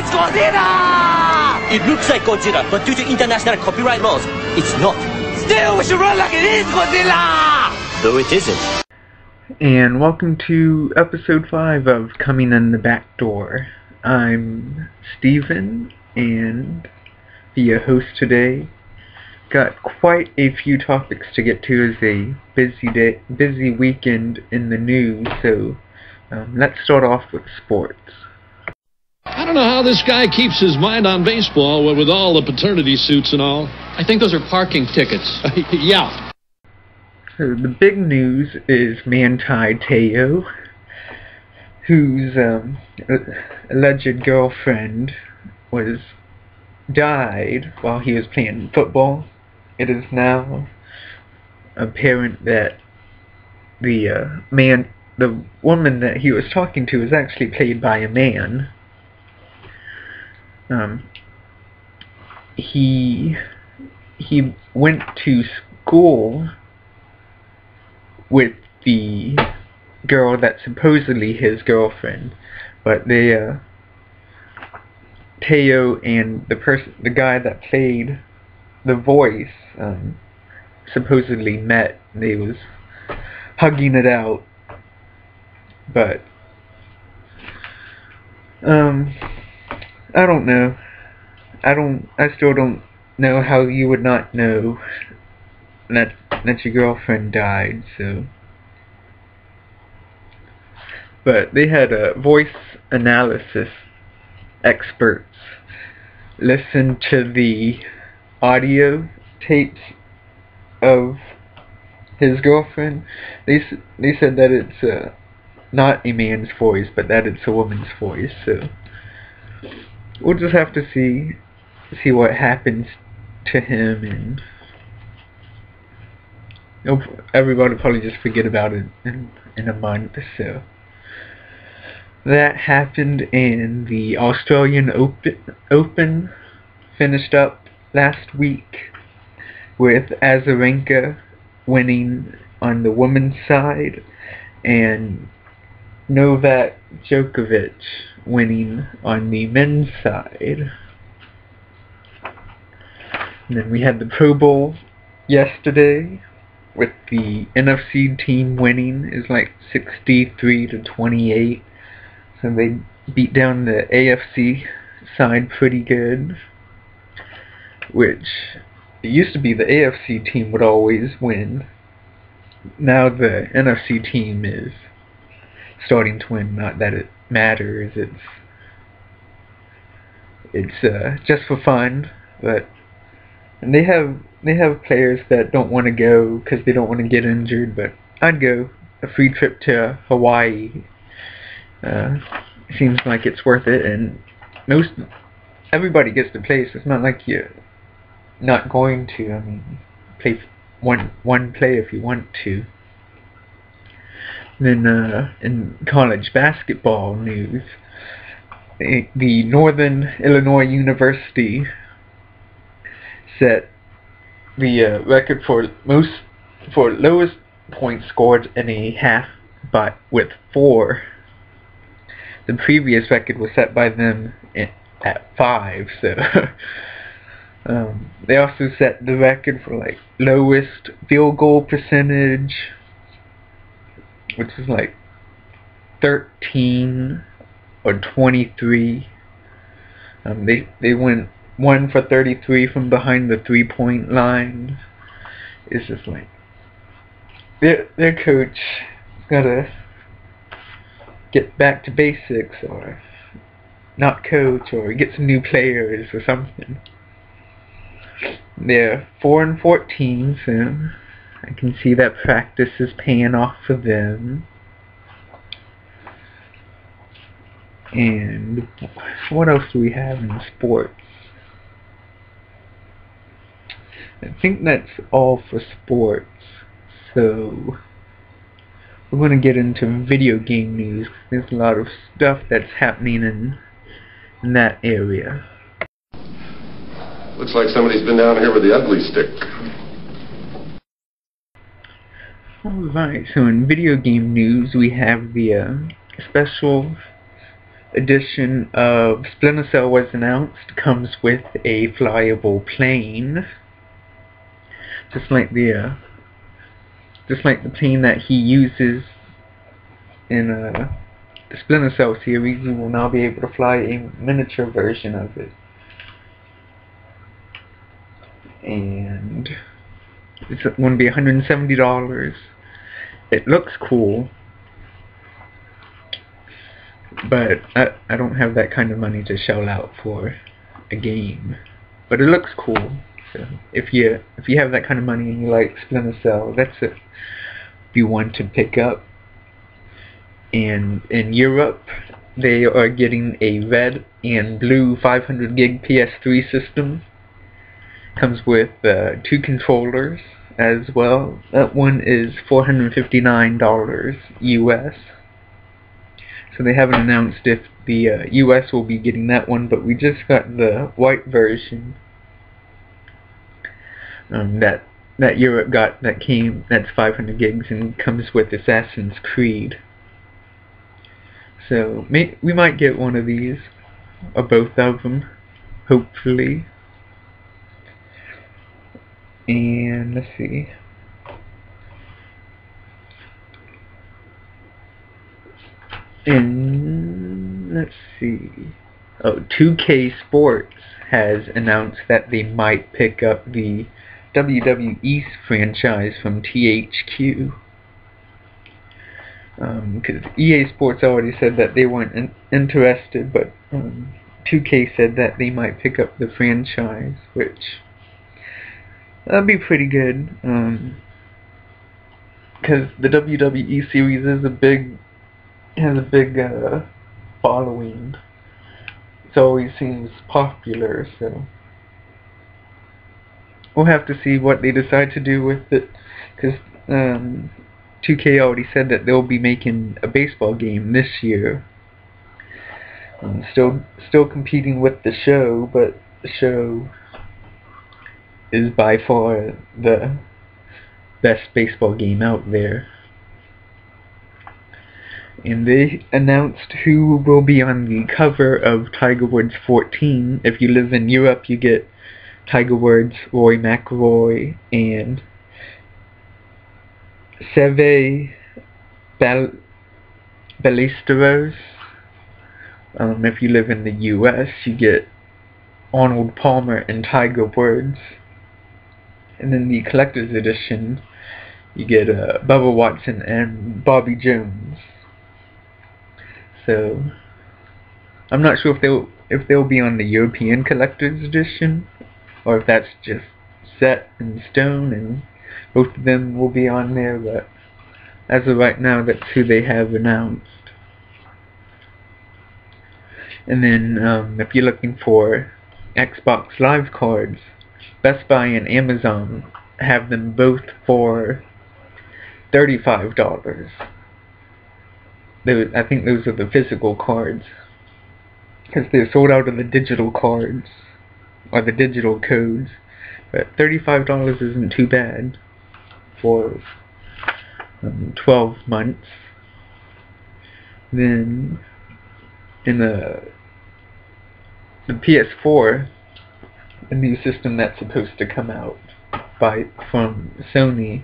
It's Godzilla! It looks like Godzilla, but due to international copyright laws, it's not. Still, we should run like it is Godzilla! Though it isn't. And welcome to episode 5 of Coming in the Back Door. I'm Steven, and be your host today. Got quite a few topics to get to. It's a busy weekend in the news, so let's start off with sports. I don't know how this guy keeps his mind on baseball with all the paternity suits and all. I think those are parking tickets. Yeah. So the big news is Manti Te'o, whose alleged girlfriend died while he was playing football. It is now apparent that the woman that he was talking to is actually played by a man. He went to school with the girl that's supposedly his girlfriend, but Te'o and the guy that played the voice supposedly met. They was hugging it out, but I don't know. I still don't know how you would not know that your girlfriend died, so. But they had voice analysis experts listen to the audio tapes of his girlfriend. They said that it's not a man's voice, but that it's a woman's voice, so we'll just have to see what happens to him, and everybody will probably just forget about it in a month. So that happened, and the Australian Open finished up last week with Azarenka winning on the women's side and Novak Djokovic winning on the men's side. And then we had the Pro Bowl yesterday with the NFC team winning. Is like 63-28. So they beat down the AFC side pretty good. Which it used to be the AFC team would always win. Now the NFC team is starting to win. Not that it matters. It's just for fun, but. And they have players that don't want to go because they don't want to get injured, but I'd go. A free trip to Hawaii seems like it's worth it, and everybody gets to play, so it's not like you're not going to. I mean, play one play if you want to. Then in college basketball news, the Northern Illinois University set the record for lowest points scored in a half, but with 4. The previous record was set by them at 5. So they also set the record for like lowest field goal percentage, which is like 13 or 23. They went 1 for 33 from behind the 3-point line. It's just like their coach gotta get back to basics, or not coach, or get some new players or something. They're 4-14, so I can see that practice is paying off for them. And what else do we have in sports? I think that's all for sports, so we're going to get into video game news. There's a lot of stuff that's happening in that area. Looks like somebody's been down here with the ugly stick. Alright, so in video game news we have the special edition of Splinter Cell was announced. Comes with a flyable plane, just like the plane that he uses in the Splinter Cell series. You will now be able to fly a miniature version of it, and it's going to be $170. It looks cool, but I don't have that kind of money to shell out for a game. But it looks cool. So if you have that kind of money and you like Splinter Cell, that's it. Be one to pick up. And in Europe, they are getting a red and blue 500 gig PS3 system. Comes with 2 controllers as well. That one is $459 US. So they haven't announced if the US will be getting that one, but we just got the white version that Europe got. That's 500 gigs and comes with Assassin's Creed. So we might get one of these, or both of them, hopefully. And let's see. And let's see. Oh, 2K Sports has announced that they might pick up the WWE franchise from THQ. Because EA Sports already said that they weren't interested, but 2K said that they might pick up the franchise, which that'd be pretty good. Because the WWE series has a big following. It always seems popular, so we'll have to see what they decide to do with it. Because 2K already said that they'll be making a baseball game this year. Still competing with the show, but the show is by far the best baseball game out there. And they announced who will be on the cover of Tiger Woods 14. If you live in Europe, you get Tiger Woods, Rory McIlroy, and Seve Ballesteros. If you live in the US, you get Arnold Palmer and Tiger Woods. And then the collector's edition, you get Bubba Watson and Bobby Jones. So I'm not sure if they'll be on the European collector's edition, or if that's just set in stone and both of them will be on there. But as of right now, that's who they have announced. And then if you're looking for Xbox Live cards, Best Buy and Amazon have them both for $35. I think those are the physical cards, because they're sold out of the digital cards, or the digital codes. But $35 isn't too bad for 12 months. Then in the PS4, a new system that's supposed to come out from Sony,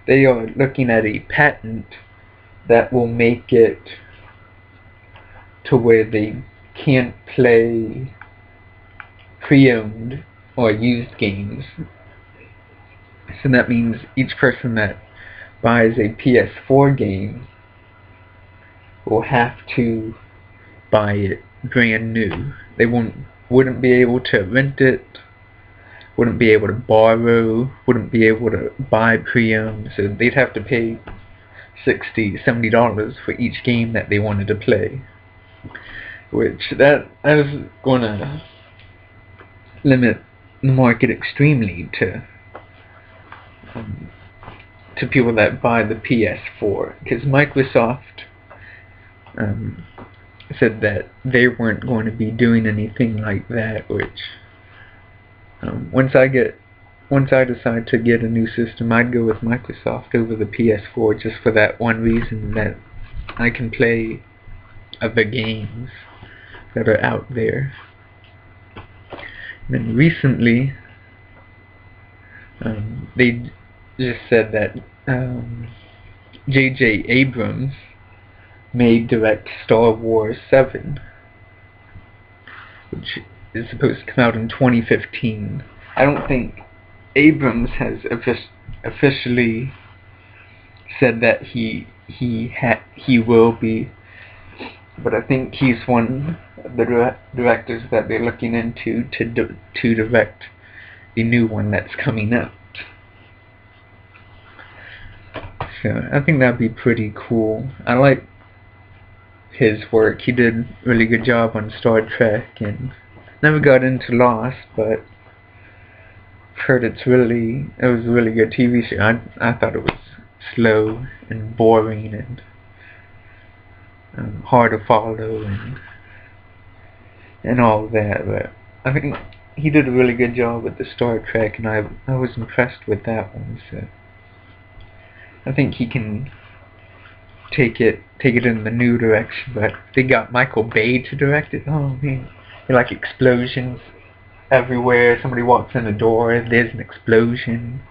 they are looking at a patent that will make it to where they can't play pre-owned or used games. So that means each person that buys a PS4 game will have to buy it brand new. They wouldn't be able to rent it, wouldn't be able to borrow, wouldn't be able to buy pre-owned, so they'd have to pay $60, $70 for each game that they wanted to play. Which that is going to limit the market extremely to people that buy the PS4, because Microsoft said that they weren't going to be doing anything like that. Which once I decide to get a new system, I'd go with Microsoft over the PS4, just for that one reason, that I can play other games that are out there. And then recently, they just said that J.J. Abrams may direct Star Wars 7, which is supposed to come out in 2015. I don't think Abrams has officially said that he will be, but I think he's one of the directors that they're looking into to direct the new one that's coming out. So I think that'd be pretty cool. I like his work. He did a really good job on Star Trek, and never got into Lost, but heard it was a really good TV show. I thought it was slow and boring and hard to follow and all that, but I think he did a really good job with the Star Trek, and I was impressed with that one. So I think he can take it in the new direction. But they got Michael Bay to direct it. Oh man, like explosions everywhere. Somebody walks in the door, there's an explosion.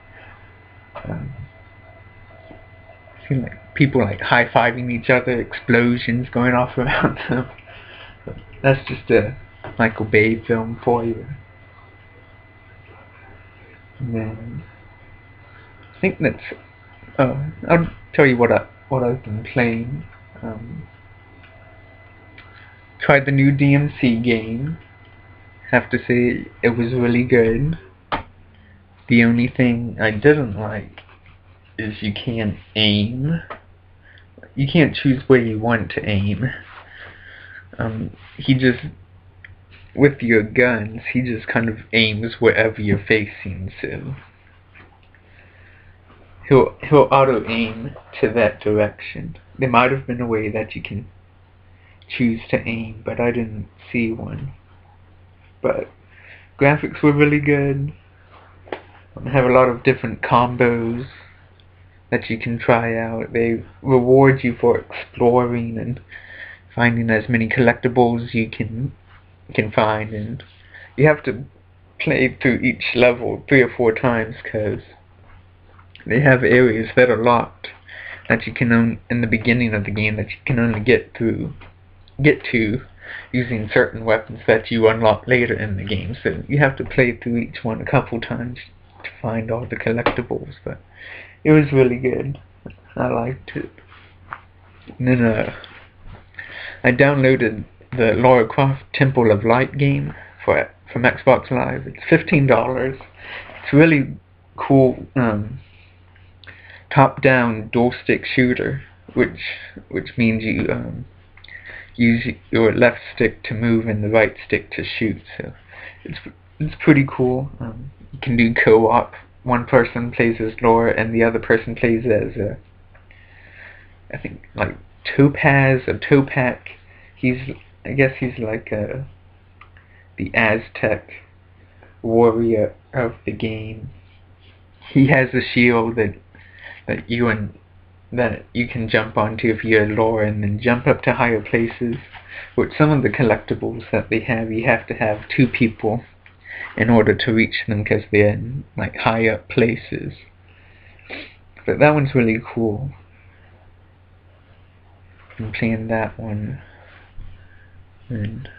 Seem like people like high-fiving each other, explosions going off around them. But that's just a Michael Bay film for you. And then I think that's. I'll tell you what I've been playing. Tried the new DMC game. Have to say it was really good. The only thing I didn't like is you can't aim. You can't choose where you want to aim. He just, with your guns, he just kind of aims wherever you're facing, so he'll auto aim to that direction. There might have been a way that you can choose to aim, but I didn't see one. But graphics were really good. Have a lot of different combos that you can try out. They reward you for exploring and finding as many collectibles you can find, and you have to play through each level 3 or 4 times because they have areas that are locked that you can in the beginning of the game that you can only get to using certain weapons that you unlock later in the game. So you have to play through each one a couple times to find all the collectibles, but it was really good. I liked it. And then I downloaded the Lara Croft Temple of Light game from Xbox Live. It's $15. It's really cool top-down dual-stick shooter, which means you use your left stick to move and the right stick to shoot. So it's pretty cool. You can do co-op. One person plays as Laura and the other person plays as I think like Topaz or Topak. I guess he's like the Aztec warrior of the game. He has a shield that you can jump onto if you're Laura, and then jump up to higher places. With some of the collectibles that they have, you have to have 2 people in order to reach them because they're in like high up places. But that one's really cool. I'm playing that one, and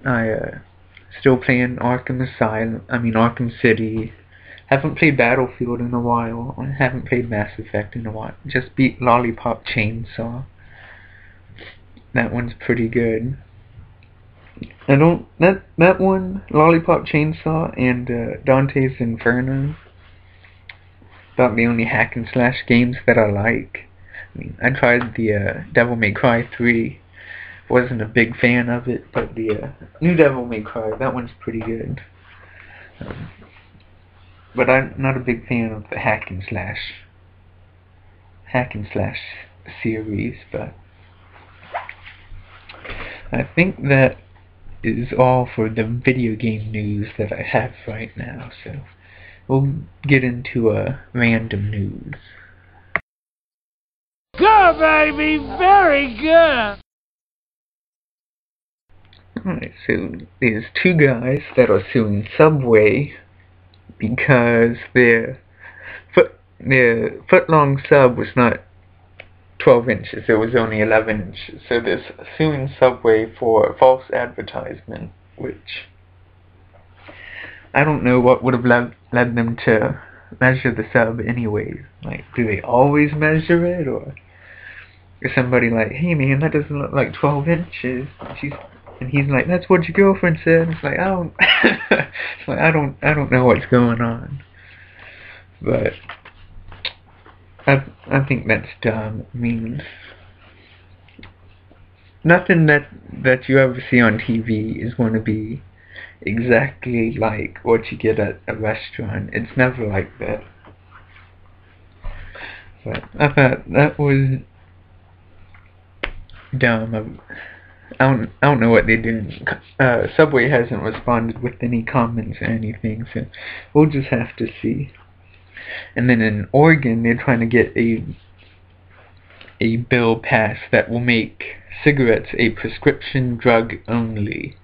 I still playing Arkham City. Haven't played Battlefield in a while. I haven't played Mass Effect in a while. Just beat Lollipop Chainsaw. That one's pretty good. That one, Lollipop Chainsaw and Dante's Inferno, about the only hack and slash games that I like. I tried the Devil May Cry 3. Wasn't a big fan of it, but the new Devil May Cry, that one's pretty good. But I'm not a big fan of the hack and slash series. But I think that is all for the video game news that I have right now. So we'll get into random news. Good, baby, very good. Alright, so there's two guys that are suing Subway because their foot-long sub was not 12 inches, it was only 11 inches. So they're suing Subway for false advertisement, which I don't know what would have led them to measure the sub anyways. Like, do they always measure it, or is somebody like, hey man, that doesn't look like 12 inches? And he's like, that's what your girlfriend said. It's like, it's like, I don't know what's going on. But I think that's dumb. I mean, nothing that you ever see on TV is going to be exactly like what you get at a restaurant. It's never like that. But I thought that was dumb. I don't know what they're doing. Subway hasn't responded with any comments or anything, so we'll just have to see. And then in Oregon, they're trying to get a bill passed that will make cigarettes a prescription drug only.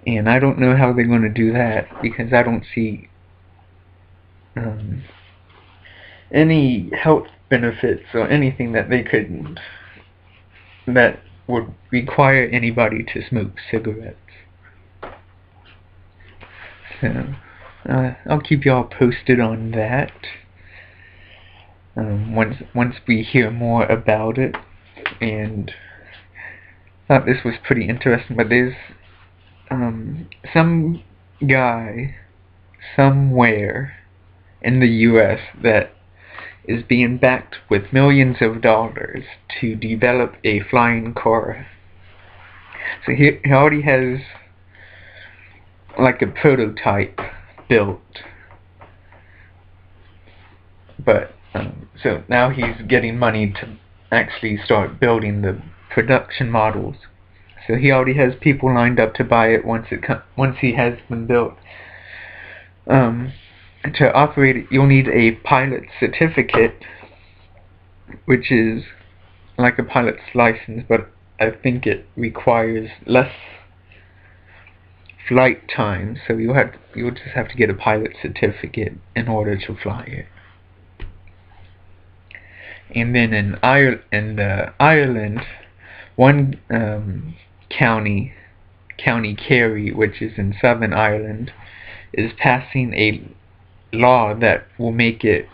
And I don't know how they're going to do that, because I don't see any health benefits or anything that that would require anybody to smoke cigarettes. So I'll keep y'all posted on that once we hear more about it. And I thought this was pretty interesting, but there's some guy somewhere in the US that is being backed with millions of dollars to develop a flying car. So he already has like a prototype built, but so now he's getting money to actually start building the production models. So he already has people lined up to buy it once he has been built. To operate it, you'll need a pilot certificate, which is like a pilot's license, but I think it requires less flight time. So you'll just have to get a pilot certificate in order to fly it. And then in Ireland, one County Kerry, which is in Southern Ireland, is passing a law that will make it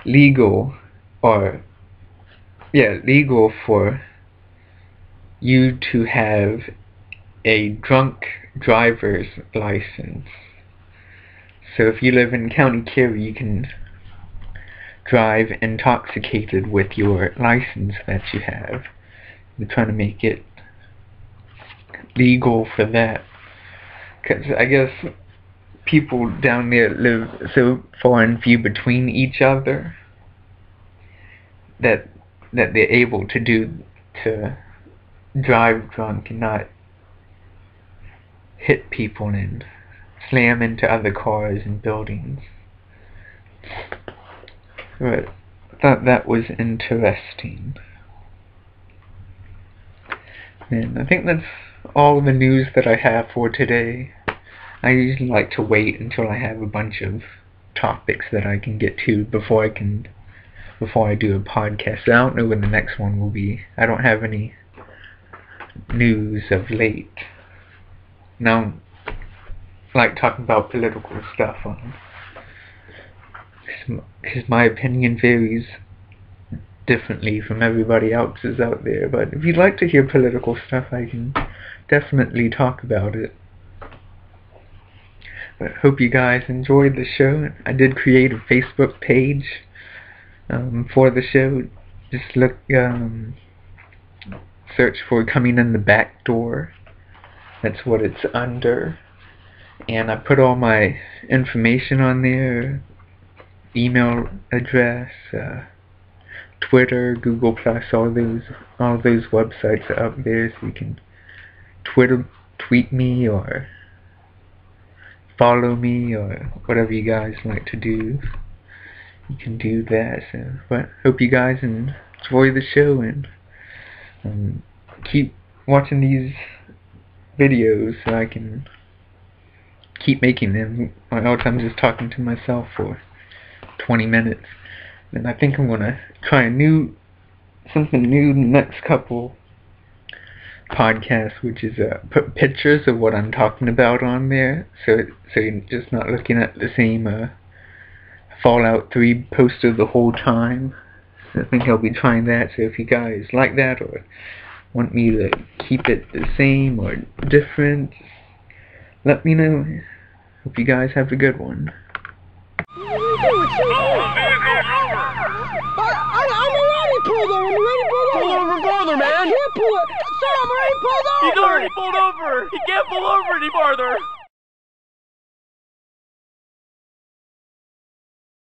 legal for you to have a drunk driver's license. So if you live in County Kerry, you can drive intoxicated with your license that you have. They're trying to make it legal for that, because I guess people down there live so far and few between each other that they're able to drive drunk and not hit people and slam into other cars and buildings. But I thought that was interesting. And I think that's all the news that I have for today. I usually like to wait until I have a bunch of topics that I can get to before I do a podcast. So I don't know when the next one will be. I don't have any news of late. Now, I like talking about political stuff because my opinion varies differently from everybody else's out there. But if you'd like to hear political stuff, I can definitely talk about it. But hope you guys enjoyed the show. I did create a Facebook page for the show. Just look, search for Coming in the Back Door. That's what it's under. And I put all my information on there. Email address, Twitter, Google Plus, all those websites are up there, so you can tweet me or follow me or whatever you guys like to do. You can do that. So, but hope you guys enjoy the show and keep watching these videos so I can keep making them. All the time just talking to myself for 20 minutes. And I think I'm gonna try something new the next couple podcasts, which is put pictures of what I'm talking about on there, so you're just not looking at the same Fallout 3 poster the whole time. So I think I'll be trying that. So if you guys like that or want me to keep it the same or different, let me know. Hope you guys have a good one. I'm already pulled over. Pull over farther, man. I can't pull it. Sir, I'm already pulled over. He's already pulled over. He can't pull over any farther.